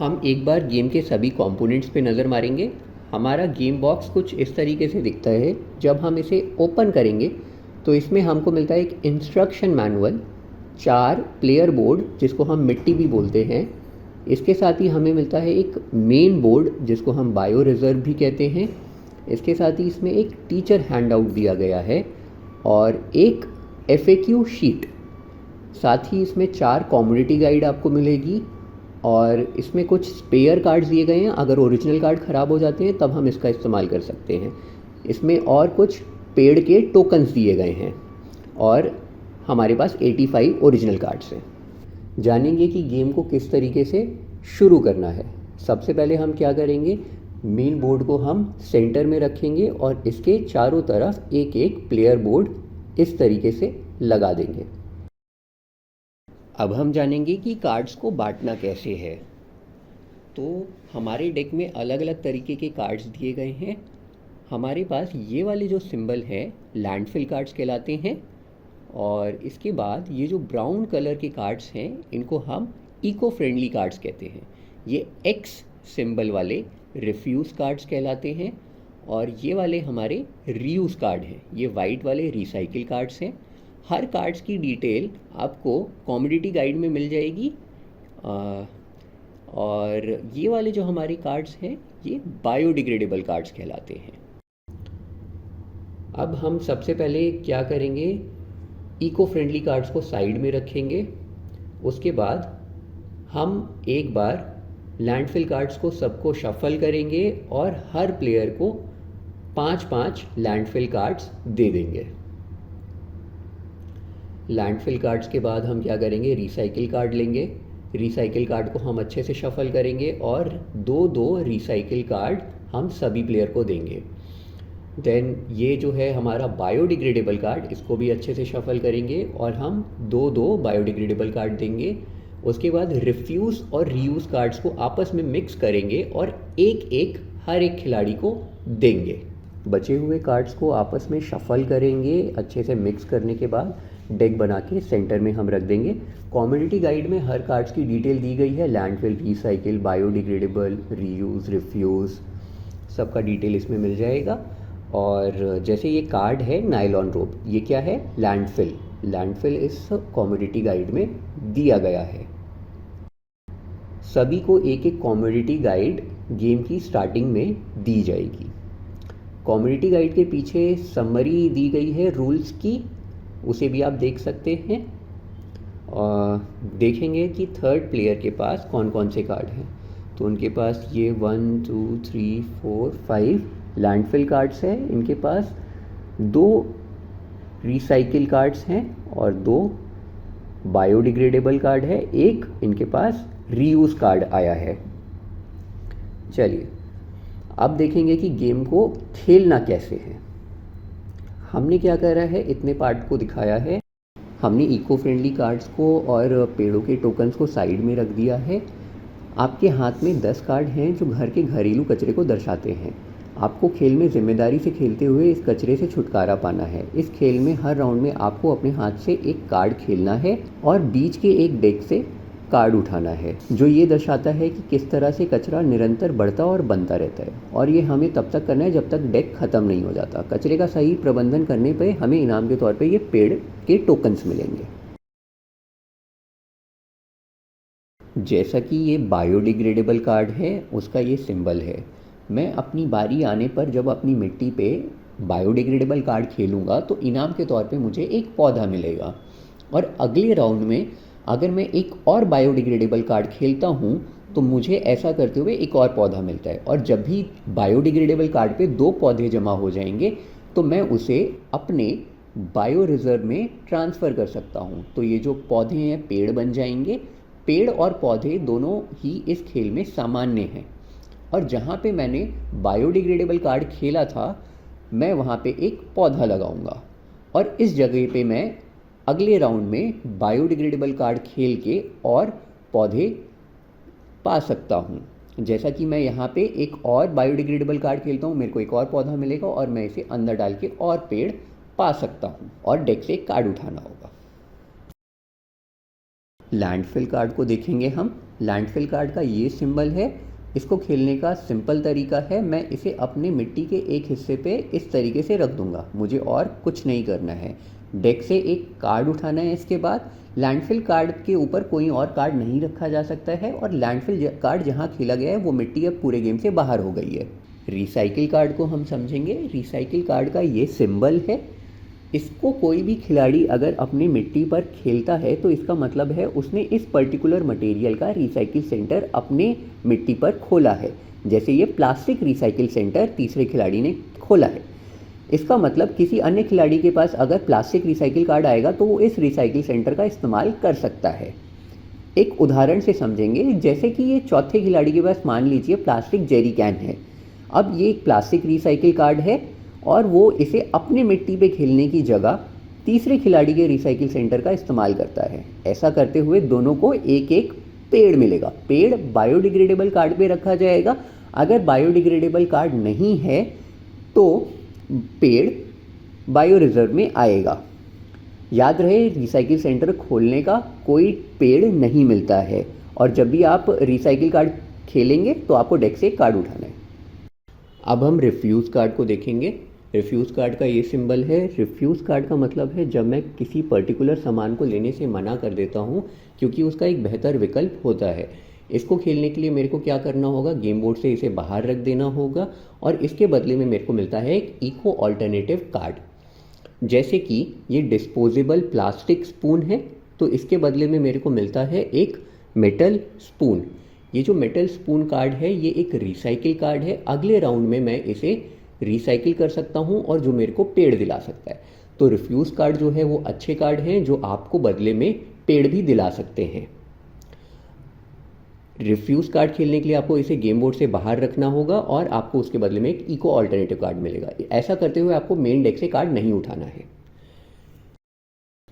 हम एक बार गेम के सभी कंपोनेंट्स पे नज़र मारेंगे। हमारा गेम बॉक्स कुछ इस तरीके से दिखता है। जब हम इसे ओपन करेंगे तो इसमें हमको मिलता है एक इंस्ट्रक्शन मैनुअल, 4 प्लेयर बोर्ड जिसको हम मिट्टी भी बोलते हैं। इसके साथ ही हमें मिलता है एक मेन बोर्ड जिसको हम बायो रिजर्व भी कहते हैं। इसके साथ ही इसमें एक टीचर हैंड आउट दिया गया है और एक FAQ शीट। साथ ही इसमें 4 कम्युनिटी गाइड आपको मिलेगी और इसमें कुछ स्पेयर कार्ड्स दिए गए हैं। अगर ओरिजिनल कार्ड ख़राब हो जाते हैं तब हम इसका इस्तेमाल कर सकते हैं। इसमें और कुछ पेड़ के टोकन्स दिए गए हैं और हमारे पास 85 ओरिजिनल कार्ड्स हैं। जानेंगे कि गेम को किस तरीके से शुरू करना है। सबसे पहले हम क्या करेंगे, मेन बोर्ड को हम सेंटर में रखेंगे और इसके चारों तरफ एक एक प्लेयर बोर्ड इस तरीके से लगा देंगे। अब हम जानेंगे कि कार्ड्स को बांटना कैसे है। तो हमारे डेक में अलग अलग तरीके के कार्ड्स दिए गए हैं। हमारे पास ये वाले जो सिंबल हैं लैंडफिल कार्ड्स कहलाते हैं और इसके बाद ये जो ब्राउन कलर के कार्ड्स हैं इनको हम इको फ्रेंडली कार्ड्स कहते हैं। ये एक्स सिंबल वाले रिफ्यूज़ कार्ड्स कहलाते हैं और ये वाले हमारे रीयूज़ कार्ड हैं। ये वाइट वाले रिसाइकिल कार्ड्स हैं। हर कार्ड्स की डिटेल आपको कम्युनिटी गाइड में मिल जाएगी। और ये वाले जो हमारे कार्ड्स हैं ये बायोडिग्रेडेबल कार्ड्स कहलाते हैं। अब हम सबसे पहले क्या करेंगे, इको फ्रेंडली कार्ड्स को साइड में रखेंगे। उसके बाद हम एक बार लैंडफिल कार्ड्स को सबको शफल करेंगे और हर प्लेयर को 5-5 लैंडफिल कार्ड्स दे देंगे। लैंडफिल कार्ड्स के बाद हम क्या करेंगे, रिसाइकिल कार्ड लेंगे। रिसाइकिल कार्ड को हम अच्छे से शफल करेंगे और 2-2 रिसाइकिल कार्ड हम सभी प्लेयर को देंगे। देन ये जो है हमारा बायोडिग्रेडेबल कार्ड, इसको भी अच्छे से शफल करेंगे और हम 2-2 बायोडिग्रेडेबल कार्ड देंगे। उसके बाद रिफ्यूज़ और रीयूज़ कार्ड्स को आपस में मिक्स करेंगे और एक एक हर एक खिलाड़ी को देंगे। बचे हुए कार्ड्स को आपस में शफल करेंगे। अच्छे से मिक्स करने के बाद डेक बना के सेंटर में हम रख देंगे। कम्युनिटी गाइड में हर कार्ड्स की डिटेल दी गई है, landfill, recycle, biodegradable, reuse, refuse, सबका डिटेल इसमें मिल जाएगा। और जैसे ये कार्ड है नायलॉन रोप, ये क्या है, लैंडफिल। लैंडफिल इस कम्युनिटी गाइड में दिया गया है। सभी को एक एक कम्युनिटी गाइड गेम की स्टार्टिंग में दी जाएगी। कम्युनिटी गाइड के पीछे समरी दी गई है रूल्स की, उसे भी आप देख सकते हैं। और देखेंगे कि थर्ड प्लेयर के पास कौन कौन से कार्ड हैं। तो उनके पास ये 1 2 3 4 5 लैंडफिल कार्ड्स हैं। इनके पास 2 रिसाइकिल कार्ड्स हैं और 2 बायोडिग्रेडेबल कार्ड है। एक इनके पास रीयूज़ कार्ड आया है। चलिए अब देखेंगे कि गेम को खेलना कैसे है। हमने क्या करा है, इतने पार्ट को दिखाया है। हमने इको फ्रेंडली कार्ड्स को और पेड़ों के टोकन्स को साइड में रख दिया है। आपके हाथ में 10 कार्ड हैं जो घर के घरेलू कचरे को दर्शाते हैं। आपको खेल में जिम्मेदारी से खेलते हुए इस कचरे से छुटकारा पाना है। इस खेल में हर राउंड में आपको अपने हाथ से एक कार्ड खेलना है और बीच के एक डेक से कार्ड उठाना है जो ये दर्शाता है कि किस तरह से कचरा निरंतर बढ़ता और बनता रहता है। और ये हमें तब तक करना है जब तक डेक ख़त्म नहीं हो जाता। कचरे का सही प्रबंधन करने पे हमें इनाम के तौर पे ये पेड़ के टोकन्स मिलेंगे। जैसा कि ये बायोडिग्रेडेबल कार्ड है, उसका ये सिंबल है। मैं अपनी बारी आने पर जब अपनी मिट्टी पे बायोडिग्रेडेबल कार्ड खेलूँगा तो इनाम के तौर पे मुझे एक पौधा मिलेगा। और अगले राउंड में अगर मैं एक और बायोडिग्रेडेबल कार्ड खेलता हूँ तो मुझे ऐसा करते हुए एक और पौधा मिलता है। और जब भी बायोडिग्रेडेबल कार्ड पे 2 पौधे जमा हो जाएंगे तो मैं उसे अपने बायो रिजर्व में ट्रांसफ़र कर सकता हूँ। तो ये जो पौधे हैं पेड़ बन जाएंगे। पेड़ और पौधे दोनों ही इस खेल में सामान्य हैं। और जहाँ पे मैंने बायोडिग्रेडेबल कार्ड खेला था मैं वहाँ पे एक पौधा लगाऊंगा और इस जगह पे मैं अगले राउंड में बायोडिग्रेडेबल कार्ड खेल के और पौधे पा सकता हूँ। जैसा कि मैं यहाँ पे एक और बायोडिग्रेडेबल कार्ड खेलता हूँ, मेरे को एक और पौधा मिलेगा और मैं इसे अंदर डाल के और पेड़ पा सकता हूँ और डेक से एक कार्ड उठाना होगा। लैंडफिल कार्ड को देखेंगे हम। लैंडफिल कार्ड का ये सिंबल है। इसको खेलने का सिंपल तरीका है, मैं इसे अपने मिट्टी के एक हिस्से पे इस तरीके से रख दूंगा, मुझे और कुछ नहीं करना है। डेक से एक कार्ड उठाना है। इसके बाद लैंडफिल कार्ड के ऊपर कोई और कार्ड नहीं रखा जा सकता है, और लैंडफिल कार्ड जहाँ खेला गया है वो मिट्टी अब पूरे गेम से बाहर हो गई है। रिसाइकिल कार्ड को हम समझेंगे। रिसाइकिल कार्ड का ये सिंबल है। इसको कोई भी खिलाड़ी अगर अपनी मिट्टी पर खेलता है तो इसका मतलब है उसने इस पर्टिकुलर मटेरियल का रिसाइकिल सेंटर अपने मिट्टी पर खोला है। जैसे ये प्लास्टिक रिसाइकिल सेंटर तीसरे खिलाड़ी ने खोला है। इसका मतलब किसी अन्य खिलाड़ी के पास अगर प्लास्टिक रिसाइकिल कार्ड आएगा तो वो इस रिसाइकिल सेंटर का इस्तेमाल कर सकता है। एक उदाहरण से समझेंगे, जैसे कि ये चौथे खिलाड़ी के पास मान लीजिए प्लास्टिक जेरी कैन है। अब ये एक प्लास्टिक रिसाइकिल कार्ड है और वो इसे अपने मिट्टी पे खेलने की जगह तीसरे खिलाड़ी के रिसाइकिल सेंटर का इस्तेमाल करता है। ऐसा करते हुए दोनों को एक एक पेड़ मिलेगा। पेड़ बायोडिग्रेडेबल कार्ड पे रखा जाएगा। अगर बायोडिग्रेडेबल कार्ड नहीं है तो पेड़ बायो रिजर्व में आएगा। याद रहे, रिसाइकिल सेंटर खोलने का कोई पेड़ नहीं मिलता है, और जब भी आप रिसाइकिल कार्ड खेलेंगे तो आपको डेक से कार्ड उठाना है। अब हम रिफ्यूज़ कार्ड को देखेंगे। रिफ्यूज़ कार्ड का ये सिंबल है। रिफ्यूज़ कार्ड का मतलब है जब मैं किसी पर्टिकुलर सामान को लेने से मना कर देता हूँ क्योंकि उसका एक बेहतर विकल्प होता है। इसको खेलने के लिए मेरे को क्या करना होगा, गेम बोर्ड से इसे बाहर रख देना होगा, और इसके बदले में मेरे को मिलता है एक इको ऑल्टरनेटिव कार्ड। जैसे कि ये डिस्पोजेबल प्लास्टिक स्पून है तो इसके बदले में मेरे को मिलता है एक मेटल स्पून। ये जो मेटल स्पून कार्ड है ये एक रिसाइकिल कार्ड है। अगले राउंड में मैं इसे रिसाइकिल कर सकता हूँ और जो मेरे को पेड़ दिला सकता है। तो रिफ्यूज़ कार्ड जो है वो अच्छे कार्ड हैं जो आपको बदले में पेड़ भी दिला सकते हैं। रिफ्यूज़ कार्ड खेलने के लिए आपको इसे गेम बोर्ड से बाहर रखना होगा और आपको उसके बदले में एक इको ऑल्टरनेटिव कार्ड मिलेगा। ऐसा करते हुए आपको मेन डेक से कार्ड नहीं उठाना है।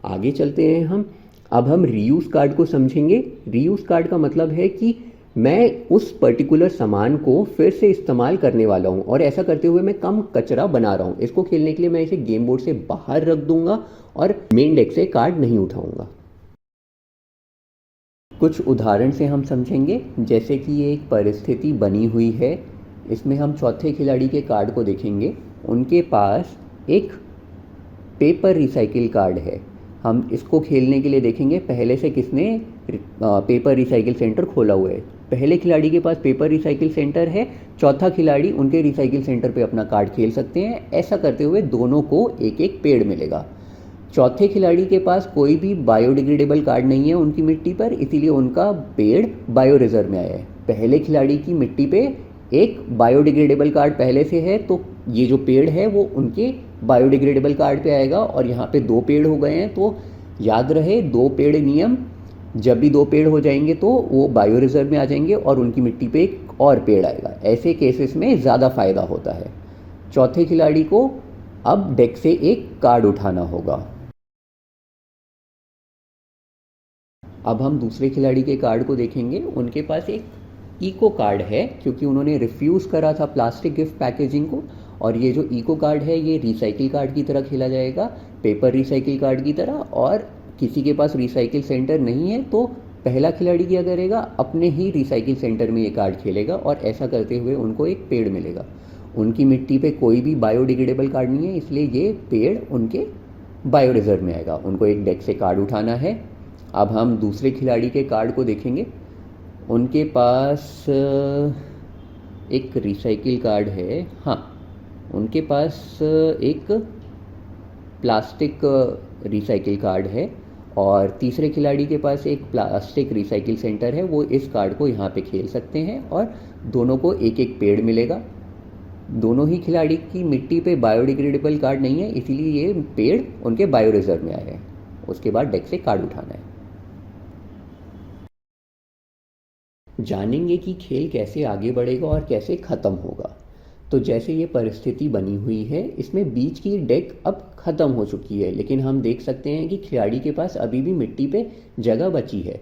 आगे चलते हैं हम। अब हम रीयूज़ कार्ड को समझेंगे। रीयूज़ कार्ड का मतलब है कि मैं उस पर्टिकुलर सामान को फिर से इस्तेमाल करने वाला हूँ, और ऐसा करते हुए मैं कम कचरा बना रहा हूँ। इसको खेलने के लिए मैं इसे गेम बोर्ड से बाहर रख दूंगा और मेन डेक से कार्ड नहीं उठाऊंगा। कुछ उदाहरण से हम समझेंगे। जैसे कि ये एक परिस्थिति बनी हुई है, इसमें हम चौथे खिलाड़ी के कार्ड को देखेंगे। उनके पास एक पेपर रिसाइकिल कार्ड है। हम इसको खेलने के लिए देखेंगे पहले से किसने पेपर रिसाइकिल सेंटर खोला हुआ है। पहले खिलाड़ी के पास पेपर रिसाइकिल सेंटर है, चौथा खिलाड़ी उनके रिसाइकिल सेंटर पे अपना कार्ड खेल सकते हैं। ऐसा करते हुए दोनों को एक एक पेड़ मिलेगा। चौथे खिलाड़ी के पास कोई भी बायोडिग्रेडेबल कार्ड नहीं है उनकी मिट्टी पर, इसीलिए उनका पेड़ बायो रिजर्व में आया है। पहले खिलाड़ी की मिट्टी पे एक बायोडिग्रेडेबल कार्ड पहले से है, तो ये जो पेड़ है वो उनके बायोडिग्रेडेबल कार्ड पे आएगा, और यहाँ पे 2 पेड़ हो गए हैं। तो याद रहे 2 पेड़ नियम, जब भी 2 पेड़ हो जाएंगे तो वो बायो रिजर्व में आ जाएंगे और उनकी मिट्टी पे एक और पेड़ आएगा। ऐसे केसेस में ज़्यादा फायदा होता है। चौथे खिलाड़ी को अब डेक से एक कार्ड उठाना होगा। अब हम दूसरे खिलाड़ी के कार्ड को देखेंगे। उनके पास एक इको कार्ड है क्योंकि उन्होंने रिफ्यूज़ करा था प्लास्टिक गिफ्ट पैकेजिंग को, और ये जो इको कार्ड है ये रिसाइकिल कार्ड की तरह खेला जाएगा, पेपर रिसाइकिल कार्ड की तरह। और किसी के पास रिसाइकिल सेंटर नहीं है तो पहला खिलाड़ी क्या करेगा, अपने ही रिसाइकिल सेंटर में ये कार्ड खेलेगा, और ऐसा करते हुए उनको एक पेड़ मिलेगा। उनकी मिट्टी पे कोई भी बायोडिग्रेडेबल कार्ड नहीं है, इसलिए ये पेड़ उनके बायो रिजर्व में आएगा। उनको एक डेक से कार्ड उठाना है। अब हम दूसरे खिलाड़ी के कार्ड को देखेंगे। उनके पास एक रिसाइकिल कार्ड है। हाँ, उनके पास एक प्लास्टिक रिसाइकिल कार्ड है, और तीसरे खिलाड़ी के पास एक प्लास्टिक रिसाइकिल सेंटर है। वो इस कार्ड को यहाँ पे खेल सकते हैं और दोनों को एक एक पेड़ मिलेगा। दोनों ही खिलाड़ी की मिट्टी पे बायोडिग्रेडेबल कार्ड नहीं है, इसीलिए ये पेड़ उनके बायो रिजर्व में आए हैं। उसके बाद डेक से कार्ड उठाना है। जानेंगे कि खेल कैसे आगे बढ़ेगा और कैसे ख़त्म होगा। तो जैसे ये परिस्थिति बनी हुई है, इसमें बीच की डेक अब ख़त्म हो चुकी है, लेकिन हम देख सकते हैं कि खिलाड़ी के पास अभी भी मिट्टी पे जगह बची है।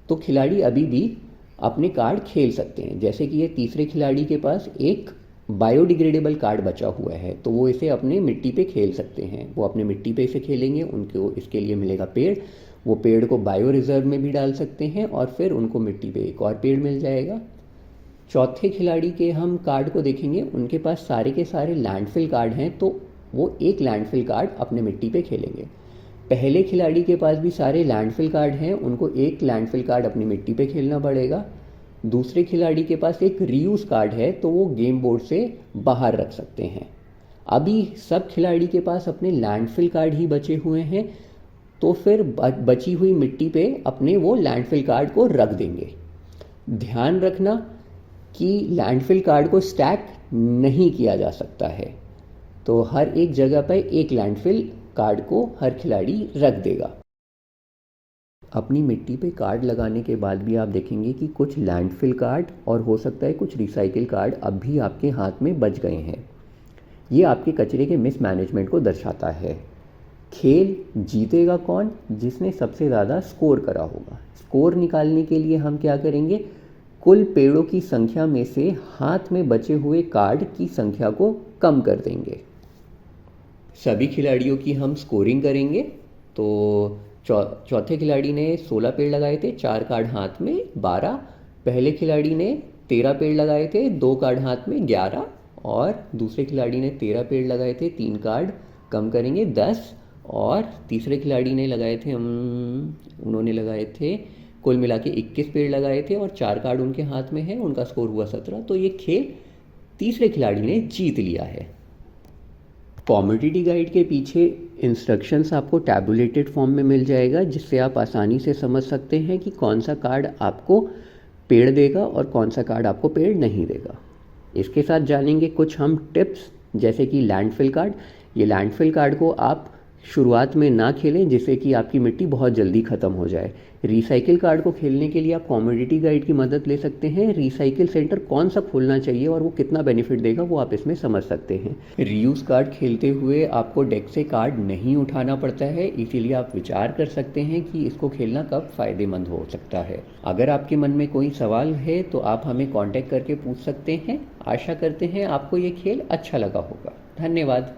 तो खिलाड़ी अभी भी अपने कार्ड खेल सकते हैं। जैसे कि ये तीसरे खिलाड़ी के पास एक बायोडिग्रेडेबल कार्ड बचा हुआ है, तो वो इसे अपने मिट्टी पे खेल सकते हैं। वो अपने मिट्टी पे इसे खेलेंगे, उनको इसके लिए मिलेगा पेड़। वो पेड़ को बायो रिजर्व में भी डाल सकते हैं और फिर उनको मिट्टी पे एक और पेड़ मिल जाएगा। चौथे खिलाड़ी के हम कार्ड को देखेंगे, उनके पास सारे के सारे लैंडफिल कार्ड हैं, तो वो एक लैंडफिल कार्ड अपने मिट्टी पे खेलेंगे। पहले खिलाड़ी के पास भी सारे लैंडफिल कार्ड हैं, उनको एक लैंडफिल कार्ड अपनी मिट्टी पे खेलना पड़ेगा। दूसरे खिलाड़ी के पास एक रीयूज कार्ड है, तो वो गेम बोर्ड से बाहर रख सकते हैं। अभी सब खिलाड़ी के पास अपने लैंडफिल कार्ड ही बचे हुए हैं, तो फिर बची हुई मिट्टी पे अपने वो लैंडफिल कार्ड को रख देंगे। ध्यान रखना कि लैंडफिल कार्ड को स्टैक नहीं किया जा सकता है, तो हर एक जगह पर एक लैंडफिल कार्ड को हर खिलाड़ी रख देगा। अपनी मिट्टी पे कार्ड लगाने के बाद भी आप देखेंगे कि कुछ लैंडफिल कार्ड और हो सकता है कुछ रिसाइकिल कार्ड अब भी आपके हाथ में बच गए हैं। ये आपके कचरे के मिसमैनेजमेंट को दर्शाता है। खेल जीतेगा कौन? जिसने सबसे ज़्यादा स्कोर करा होगा। स्कोर निकालने के लिए हम क्या करेंगे? कुल पेड़ों की संख्या में से हाथ में बचे हुए कार्ड की संख्या को कम कर देंगे। सभी खिलाड़ियों की हम स्कोरिंग करेंगे। तो चौथे खिलाड़ी ने 16 पेड़ लगाए थे, 4 कार्ड हाथ में 12। पहले खिलाड़ी ने 13 पेड़ लगाए थे, 2 कार्ड हाथ में 11। और दूसरे खिलाड़ी ने 13 पेड़ लगाए थे, 3 कार्ड कम करेंगे 10। और तीसरे खिलाड़ी ने लगाए थे उन्होंने लगाए थे कुल मिला के 21 पेड़ लगाए थे और 4 कार्ड उनके हाथ में है, उनका स्कोर हुआ 17। तो ये खेल तीसरे खिलाड़ी ने जीत लिया है। कॉमोडिटी गाइड के पीछे इंस्ट्रक्शंस आपको टैबुलेटेड फॉर्म में मिल जाएगा, जिससे आप आसानी से समझ सकते हैं कि कौन सा कार्ड आपको पेड़ देगा और कौन सा कार्ड आपको पेड़ नहीं देगा। इसके साथ जानेंगे कुछ हम टिप्स, जैसे कि लैंडफिल कार्ड। ये लैंडफिल कार्ड को आप शुरुआत में ना खेलें, जिससे कि आपकी मिट्टी बहुत जल्दी ख़त्म हो जाए। रिसाइकिल कार्ड को खेलने के लिए आप कॉमोडिटी गाइड की मदद ले सकते हैं। रिसाइकिल सेंटर कौन सा खोलना चाहिए और वो कितना बेनिफिट देगा वो आप इसमें समझ सकते हैं। रीयूज कार्ड खेलते हुए आपको डेक से कार्ड नहीं उठाना पड़ता है, इसीलिए आप विचार कर सकते हैं कि इसको खेलना कब फ़ायदेमंद हो सकता है। अगर आपके मन में कोई सवाल है तो आप हमें कॉन्टैक्ट करके पूछ सकते हैं। आशा करते हैं आपको ये खेल अच्छा लगा होगा। धन्यवाद।